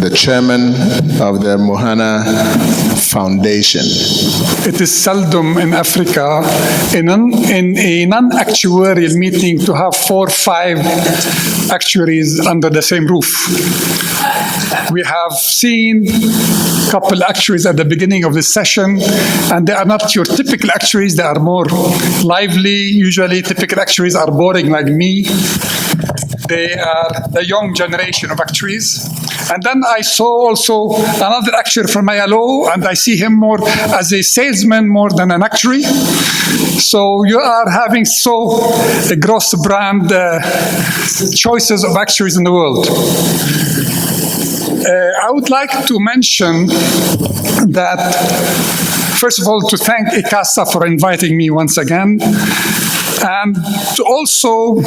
the chairman of the Muhanna Foundation. It is seldom in Africa, in a non-actuarial meeting, to have 4 or 5 actuaries under the same roof. We have seen a couple actuaries at the beginning of this session, and they are not your typical actuaries. They are more lively. Usually, typical actuaries are boring like me. They are the young generation of actuaries. And then I saw also another actuary from ILO, and I see him more as a salesman more than an actuary. So you are having a gross brand choices of actuaries in the world. I would like to mention that, first of all, to thank ECASSA for inviting me once again, and to also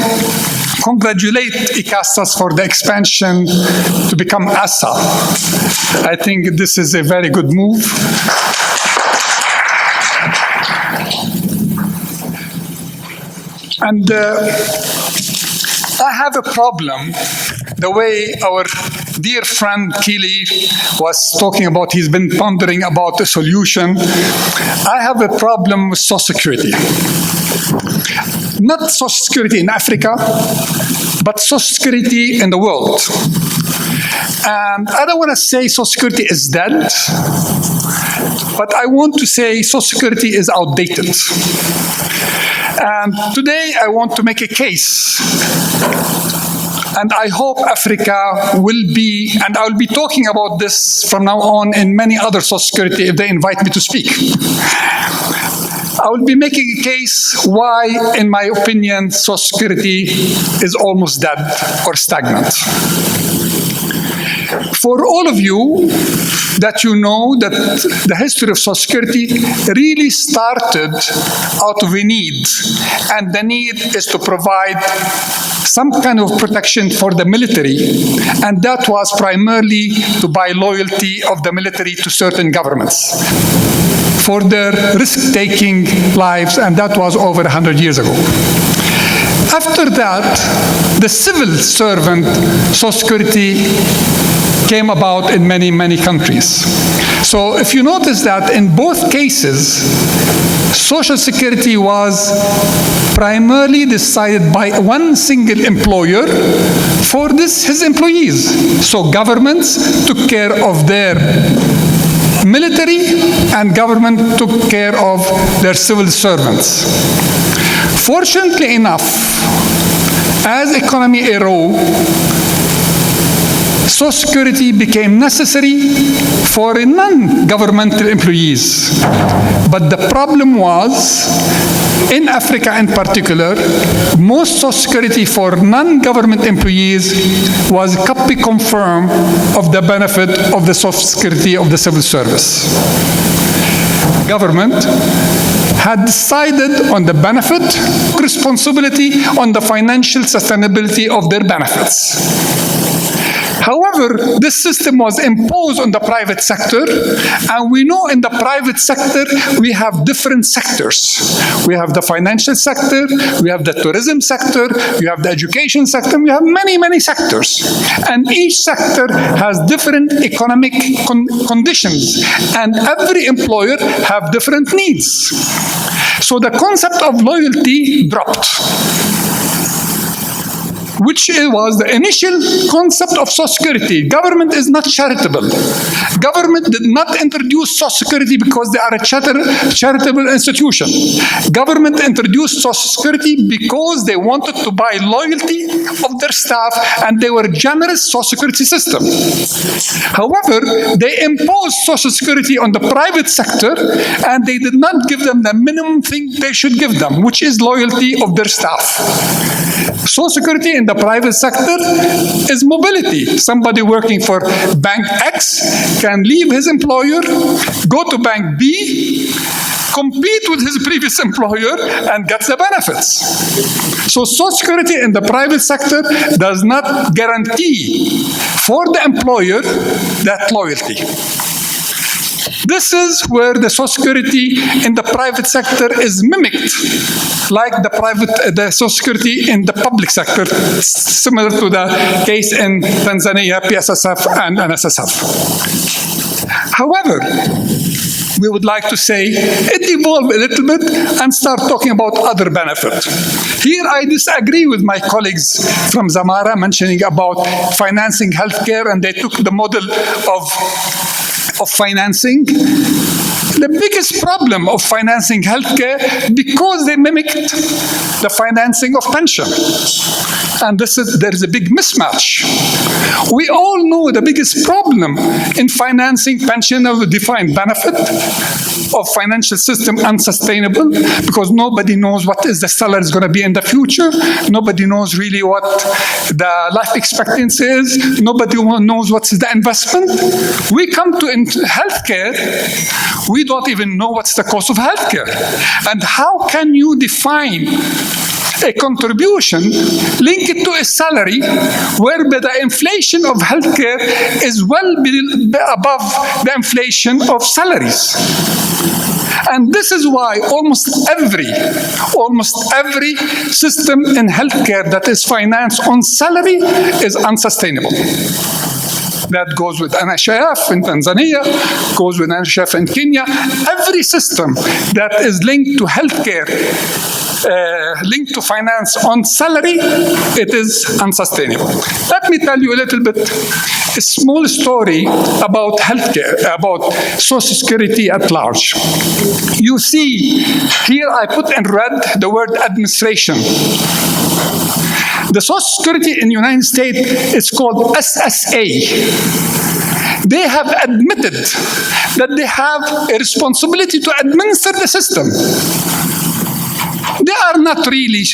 congratulate ECASSA for the expansion to become ECASSA. I think this is a very good move. And I have a problem, the way our dear friend Keely was talking about, he's been pondering about the solution. I have a problem with Social Security. Not Social Security in Africa, but Social Security in the world. And I don't want to say Social Security is dead, but I want to say Social Security is outdated. And today I want to make a case. And I hope Africa will be, and I'll be talking about this from now on in many other Social Security if they invite me to speak. I will be making a case why, in my opinion, Social Security is almost dead or stagnant. For all of you that you know that the history of Social Security really started out of a need, and the need is to provide some kind of protection for the military, and that was primarily to buy loyalty of the military to certain governments for their risk-taking lives, and that was over 100 years ago. After that, the civil servant Social Security came about in many, many countries. So if you notice that in both cases, Social Security was primarily decided by one single employer for his employees. So governments took care of their military, and government took care of their civil servants. Fortunately enough, as economy eroded, Social Security became necessary for non-governmental employees. But the problem was, in Africa in particular, most Social Security for non-government employees was a copy confirmed of the benefit of the Social Security of the civil service. Government had decided on the benefit, responsibility on the financial sustainability of their benefits. However, this system was imposed on the private sector, and we know in the private sector we have different sectors. We have the financial sector, we have the tourism sector, we have the education sector, we have many, many sectors. And each sector has different economic conditions, and every employer have different needs. So the concept of loyalty dropped, which was the initial concept of Social Security. Government is not charitable. Government did not introduce Social Security because they are a charitable institution. Government introduced Social Security because they wanted to buy loyalty of their staff, and they were generous Social Security system. However, they imposed Social Security on the private sector, and they did not give them the minimum thing they should give them, which is loyalty of their staff. Social Security in the private sector is mobility. Somebody working for Bank X can leave his employer, go to Bank B, compete with his previous employer, and get the benefits. So Social Security in the private sector does not guarantee for the employer that loyalty. This is where the Social Security in the private sector is mimicked, like the Social Security in the public sector, similar to the case in Tanzania, PSSF and NSSF. However, we would like to say it evolved a little bit and start talking about other benefits. Here I disagree with my colleagues from Zamara mentioning about financing healthcare, and they took the model of financing. The biggest problem of financing healthcare, because they mimicked the financing of pension. And there is a big mismatch. We all know the biggest problem in financing pension of a defined benefit of financial system unsustainable, because nobody knows what is the salary is going to be in the future. Nobody knows really what the life expectancy is. Nobody knows what's the investment. We come to healthcare, we don't even know what's the cost of healthcare. And how can you define a contribution, link it to a salary, whereby the inflation of healthcare is well above the inflation of salaries? And this is why almost every system in healthcare that is financed on salary is unsustainable. That goes with NHIF in Tanzania, goes with NHIF in Kenya. Every system that is linked to healthcare, linked to finance on salary, it is unsustainable. Let me tell you a little bit, a small story about healthcare, about Social Security at large. You see, here I put in red the word administration. The Social Security in the United States is called SSA. They have admitted that they have a responsibility to administer the system. They are not really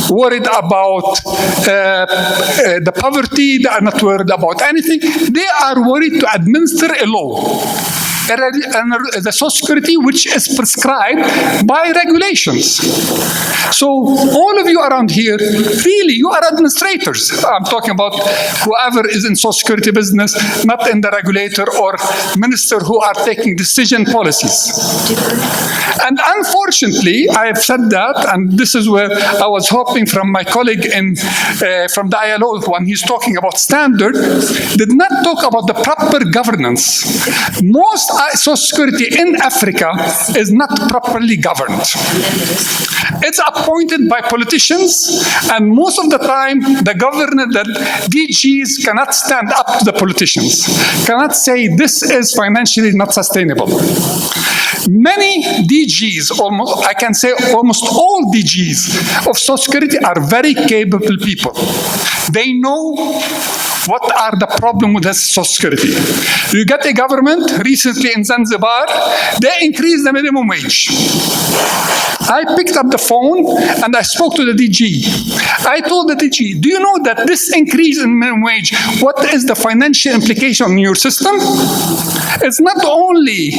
worried about the poverty. They are not worried about anything. They are worried to administer a law. The Social Security, which is prescribed by regulations. So all of you around here, really, you are administrators. I'm talking about whoever is in Social Security business, not in the regulator or minister who are taking decision policies. And unfortunately, I have said that, and this is where I was hoping from my colleague from the ILO, when he's talking about standard, did not talk about the proper governance. Most Social Security in Africa is not properly governed. It's appointed by politicians, and most of the time, the DGs cannot stand up to the politicians, cannot say this is financially not sustainable. Many DGs, I can say almost all DGs of Social Security are very capable people. They know what are the problems with Social Security. You get a government, recently in Zanzibar, they increased the minimum wage. I picked up the phone and I spoke to the DG. I told the DG, do you know that this increase in minimum wage, what is the financial implication on your system? It's not only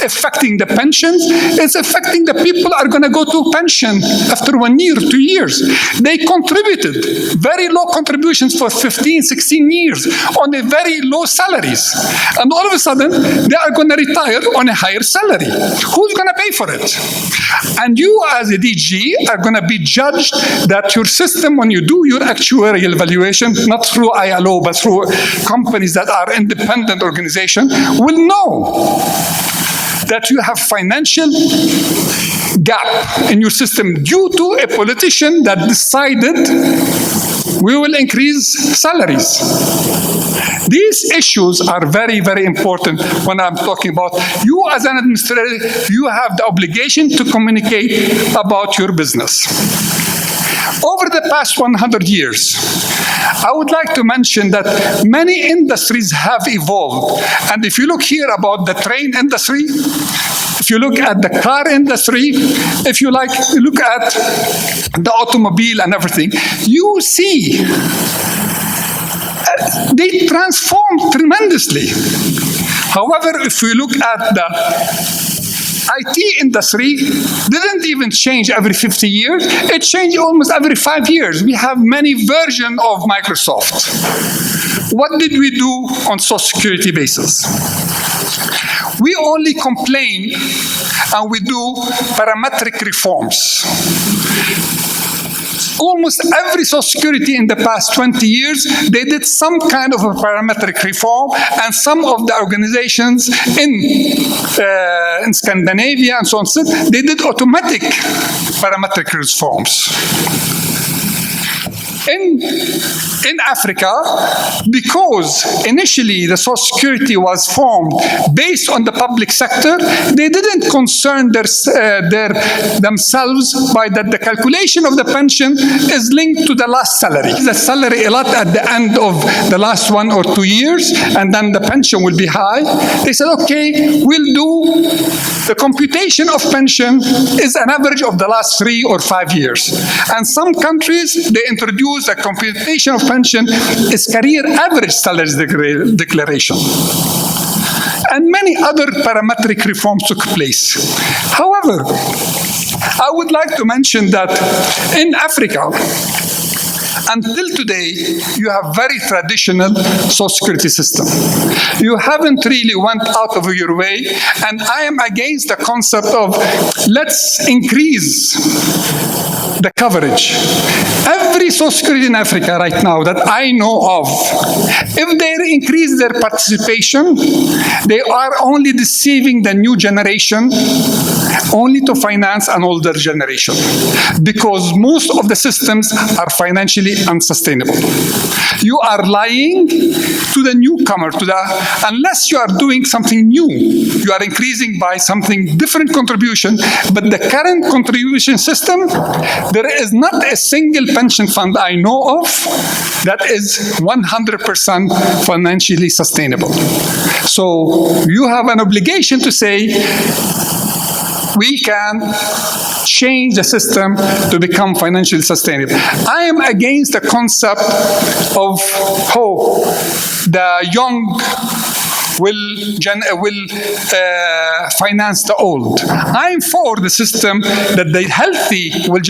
affecting the pensions, it's affecting the people are going to go to pension after 1 year, 2 years. They contributed very low contributions for 15, 16 years on a very low salaries. And all of a sudden, they are going to retire on a higher salary. Who's going to pay for it? And you as a DG are going to be judged that your system, when you do your actuarial evaluation, not through ILO, but through companies that are independent organizations, will know that you have financial gap in your system due to a politician that decided we will increase salaries. These issues are very, very important when I'm talking about you as an administrator, you have the obligation to communicate about your business. Over the past 100 years, I would like to mention that many industries have evolved. And if you look here about the train industry, if you look at the car industry, if you look at the automobile and everything, you see they transformed tremendously. However, if we look at the IT industry, didn't even change every 50 years. It changed almost every 5 years. We have many versions of Microsoft. What did we do on Social Security basis? We only complain and we do parametric reforms. Almost every Social Security in the past 20 years, they did some kind of a parametric reform, and some of the organizations in Scandinavia and so on, they did automatic parametric reforms. In Africa, because initially the Social Security was formed based on the public sector, they didn't concern themselves by that the calculation of the pension is linked to the last salary. The salary a lot at the end of the last 1 or 2 years, and then the pension will be high. They said, okay, we'll do the computation of pension is an average of the last 3 or 5 years. And some countries, they introduced a computation of pension is career average salary declaration. And many other parametric reforms took place. However, I would like to mention that in Africa, until today, you have very traditional Social Security system. You haven't really went out of your way, and I am against the concept of let's increase the coverage. Every Social Security in Africa right now that I know of, if they increase their participation, they are only deceiving the new generation only to finance an older generation, because most of the systems are financially unsustainable. You are lying to the newcomer, unless you are doing something new. You are increasing by something different contribution, but the current contribution system, there is not a single pension fund I know of that is 100% financially sustainable. So you have an obligation to say, we can change the system to become financially sustainable. I am against the concept of how the young will finance the old. I'm for the system that the healthy will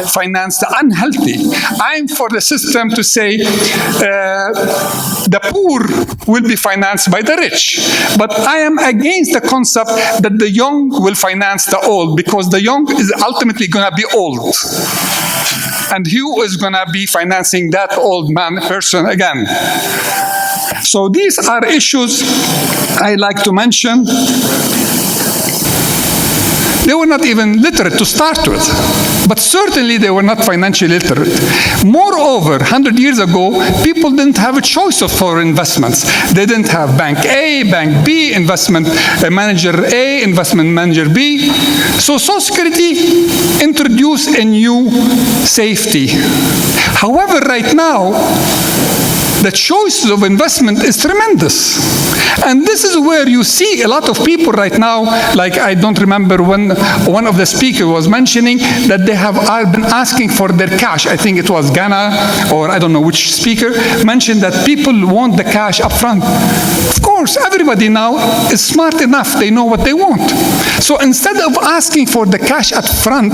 finance the unhealthy. I'm for the system to say the poor will be financed by the rich. But I am against the concept that the young will finance the old, because the young is ultimately going to be old. And who is going to be financing that old person again? So these are issues I like to mention. They were not even literate to start with, but certainly they were not financially literate. Moreover, 100 years ago, people didn't have a choice of foreign investments. They didn't have Bank A, Bank B, investment manager A, investment manager B. So Social Security introduced a new safety. However, right now, the choices of investment is tremendous. And this is where you see a lot of people right now, like I don't remember when one of the speakers was mentioning that they have been asking for their cash. I think it was Ghana, or I don't know which speaker, mentioned that people want the cash up front. Of course, everybody now is smart enough, they know what they want. So instead of asking for the cash up front,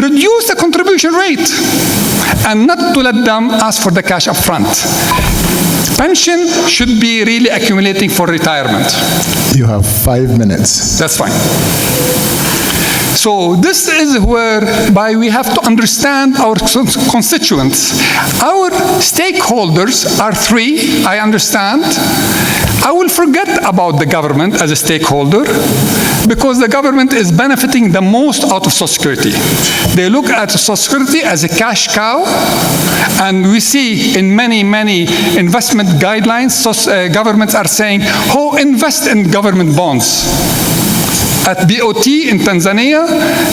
reduce the contribution rate and not to let them ask for the cash up front. Pension should be really accumulating for retirement. You have 5 minutes. That's fine. So this is whereby we have to understand our constituents. Our stakeholders are 3, I understand. I will forget about the government as a stakeholder, because the government is benefiting the most out of Social Security. They look at Social Security as a cash cow, and we see in many, many investment guidelines, governments are saying, oh, invest in government bonds. At BOT in Tanzania,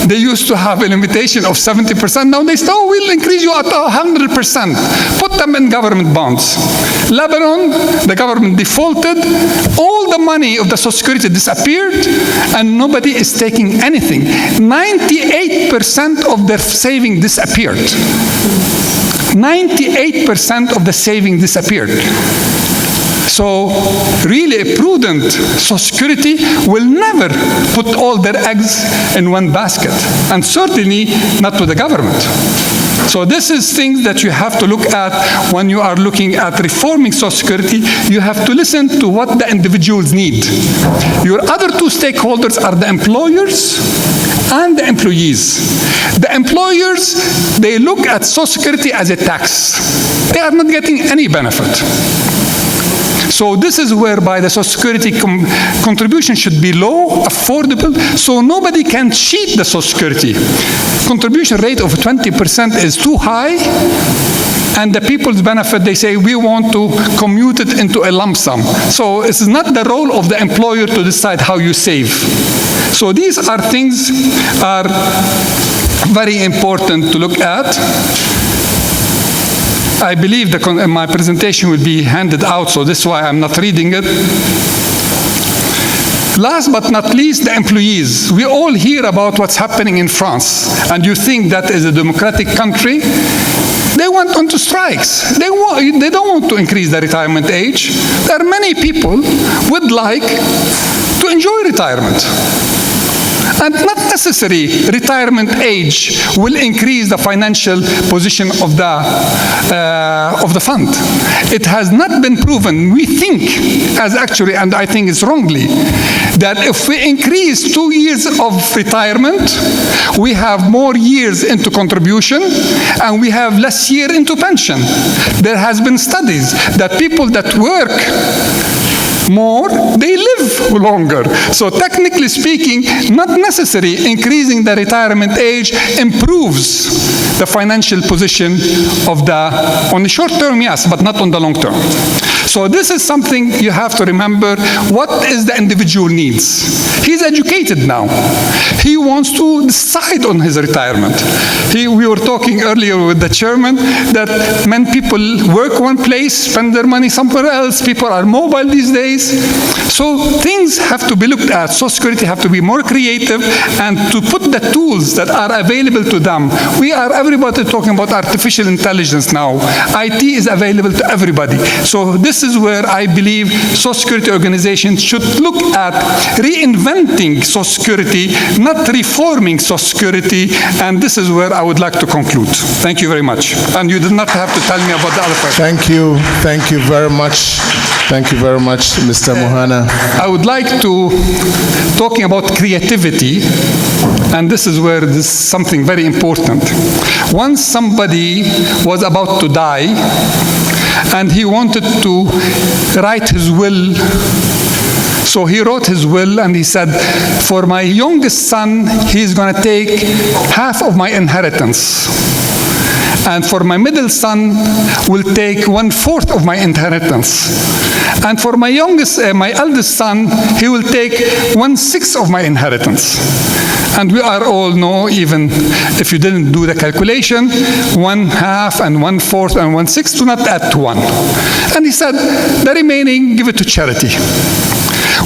they used to have a limitation of 70%. Now they say, oh, we'll increase you at 100%. Put them in government bonds. Lebanon, the government defaulted. All the money of the Social Security disappeared, and nobody is taking anything. 98% of their saving disappeared. 98% of the saving disappeared. So really a prudent Social Security will never put all their eggs in one basket, and certainly not to the government. So this is things that you have to look at when you are looking at reforming Social Security. You have to listen to what the individuals need. Your other two stakeholders are the employers and the employees. The employers, they look at Social Security as a tax. They are not getting any benefit. So this is whereby the Social Security contribution should be low, affordable, so nobody can cheat the Social Security. Contribution rate of 20% is too high, and the people's benefit, they say, we want to commute it into a lump sum. So it's not the role of the employer to decide how you save. So these are things are very important to look at. I believe my presentation will be handed out, so this is why I'm not reading it. Last but not least, the employees. We all hear about what's happening in France, and you think that is a democratic country. They went on to strikes. They don't want to increase the retirement age. There are many people who would like to enjoy retirement. And not necessarily retirement age will increase the financial position of the fund. It has not been proven. We think, as actually, and I think it's wrongly, that if we increase 2 years of retirement, we have more years into contribution, and we have less year into pension. There has been studies that people that work more, they live longer. So technically speaking, not necessarily increasing the retirement age improves the financial position of on the short term, yes, but not on the long term. So this is something you have to remember. What is the individual needs? He's educated now. He wants to decide on his retirement. We were talking earlier with the chairman that when people work one place, spend their money somewhere else, people are mobile these days. So things have to be looked at. Social Security have to be more creative and to put the tools that are available to them. Everybody talking about artificial intelligence now. IT is available to everybody. So this is where I believe Social Security organizations should look at reinventing Social Security, not reforming Social Security, and this is where I would like to conclude. Thank you very much. And you did not have to tell me about the other part. Thank you very much. Thank you very much, Mr. Muhanna. I would like to, talking about creativity, and this is where this is something very important. Once somebody was about to die, and he wanted to write his will. So he wrote his will, and he said, for my youngest son, he's going to take half of my inheritance. And for my middle son, will take 1/4 of my inheritance. And for my eldest son, he will take 1/6 of my inheritance. And we are all know, even if you didn't do the calculation, 1/2 and 1/4 and 1/6 do not add to 1. And he said, the remaining, give it to charity.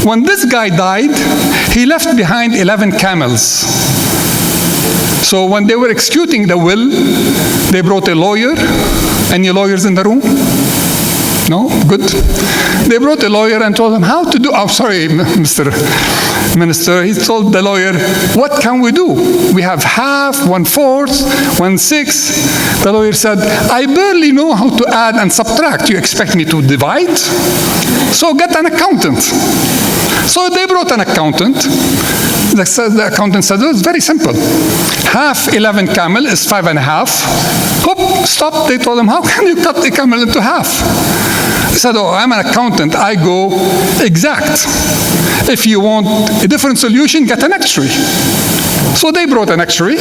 When this guy died, he left behind 11 camels. So when they were executing the will, they brought a lawyer. Any lawyers in the room? No? Good. They brought a lawyer and told him how to do. Oh, sorry, Mr. Minister. He told the lawyer, what can we do? We have half, 1/4, 1/6. The lawyer said, I barely know how to add and subtract. You expect me to divide? So get an accountant. So they brought an accountant. The accountant said, oh, it's very simple. Half 11 camel is 5.5. Hop, stop. They told him, how can you cut a camel into half? He said, oh, I'm an accountant. I go exact. If you want a different solution, get an actuary. So they brought an actuary,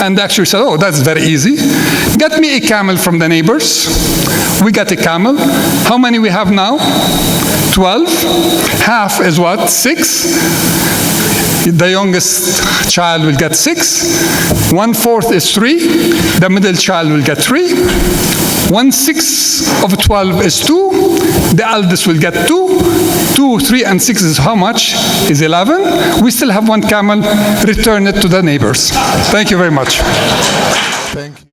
and the actuary said, oh, that's very easy. Get me a camel from the neighbors. We got a camel. How many we have now? 12. Half is what? 6. The youngest child will get 6. 1/4 is 3. The middle child will get 3. 1/6 of 12 is 2. The eldest will get 2. 2, 3, and 6 is how much? Is 11. We still have 1 camel. Return it to the neighbors. Thank you very much. Thank you.